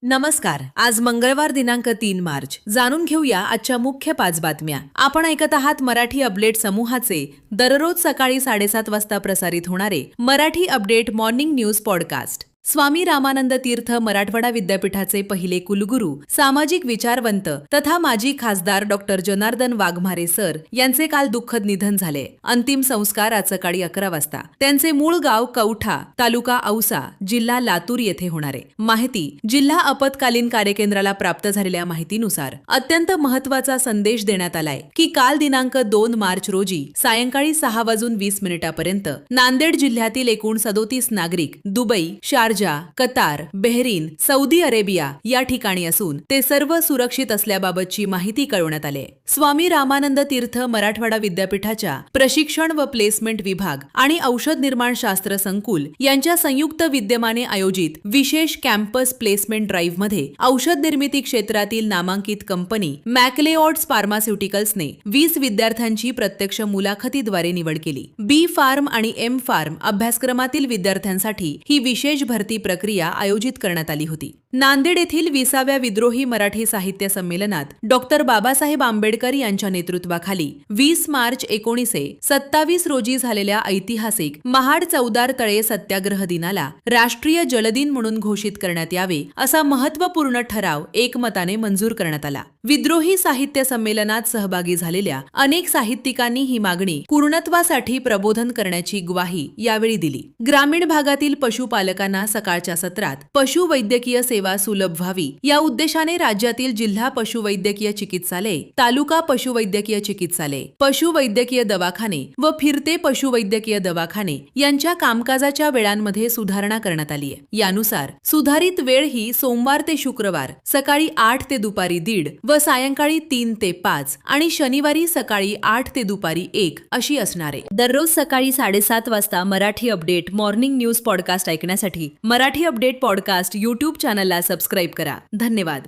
नमस्कार. आज मंगळवार दिनांक 3 मार्च. जाणून घेऊया आजच्या मुख्य 5 बातम्या. आपण ऐकत आहात मराठी अपडेट समूहाचे दररोज सकाळी 7:30 वाजता प्रसारित होणारे Marathi update morning news podcast. Swami Ramanand Tirth Marathwada विद्यापीठाचे पहिले कुलगुरू, सामाजिक विचारवंत तथा माजी खासदार डॉक्टर जनार्दन वाघमारे सर यांचे काल दुःखद निधन झाले. अंतिम संस्कार आज सकाळी 11 वाजता त्यांचे मूळ गाव कौठा, तालुका औसा, जिल्हा लातूर येथे होणार आहे. माहिती: जिल्हा आपत्कालीन कार्यकेंद्राला प्राप्त झालेल्या माहितीनुसार अत्यंत महत्त्वाचा संदेश देण्यात आलाय की काल दिनांक 2 मार्च रोजी सायंकाळी 6:20 नांदेड जिल्ह्यातील एकूण 37 नागरिक Dubai, Sharjah, Qatar, Bahrain, Saudi Arabia या ठिकाणी असून ते सर्व सुरक्षित असल्याबाबतची माहिती कळवण्यात आली. स्वामी रामानंद तीर्थ मराठवाडा विद्यापीठाच्या प्रशिक्षण व प्लेसमेंट विभाग आणि औषध निर्माण शास्त्र संकुल यांच्या संयुक्त विद्यमाने आयोजित विशेष कॅम्पस प्लेसमेंट ड्राईव्हमध्ये औषध निर्मिती क्षेत्रातील नामांकित कंपनी मॅकलेऑड्स फार्मास्युटिकल्सने 20 विद्यार्थ्यांची प्रत्यक्ष मुलाखतीद्वारे निवड केली. बी फार्म आणि एम फार्म अभ्यासक्रमातील विद्यार्थ्यांसाठी ही विशेष भरती प्रक्रिया आयोजित करण्यात आली होती. नांदेड येथील 20व्या विद्रोही मराठी साहित्य संमेलनात डॉक्टर बाबासाहेब आंबेडकर यांच्या नेतृत्वाखाली 20 मार्च 1927 रोजी झालेल्या ऐतिहासिक महाड चौदार तळे सत्याग्रह दिनाला राष्ट्रीय जलदिन म्हणून घोषित करण्यात यावे असा महत्त्वपूर्ण ठराव एकमताने मंजूर करण्यात आला. विद्रोही साहित्य संमेलनात सहभागी झालेल्या अनेक साहित्यिकांनी ही मागणी पूर्णत्वासाठी प्रबोधन करण्याची ग्वाही यावेळी दिली. ग्रामीण भागातील पशुपालकांना सकाळच्या सत्रात पशुवैद्यकीय सेवा सुलभ व्हावी या उद्देशाने राज्यातील जिल्हा पशुवैद्यकीय चिकित्सालय, तालुका पशुवैद्यकीय चिकित्सालय, पशुवैद्यकीय दवाखाने व फिरते पशुवैद्यकीय दवाखाने यांच्या कामकाजाच्या वेळांमध्ये सुधारणा करण्यात आली आहे. यानुसार सुधारित वेळ ही सोमवार ते शुक्रवार सकाळी 8 ते दुपारी 1:30 व सायंकाळी 3 ते 5 आणि शनिवारी सकाळी 8 ते दुपारी 1 अशी असणार आहे. दररोज सकाळी 7:30 वाजता Marathi update morning news podcast ऐकण्यासाठी मराठी अपडेट पॉडकास्ट YouTube चॅनलला सबस्क्राईब करा. धन्यवाद.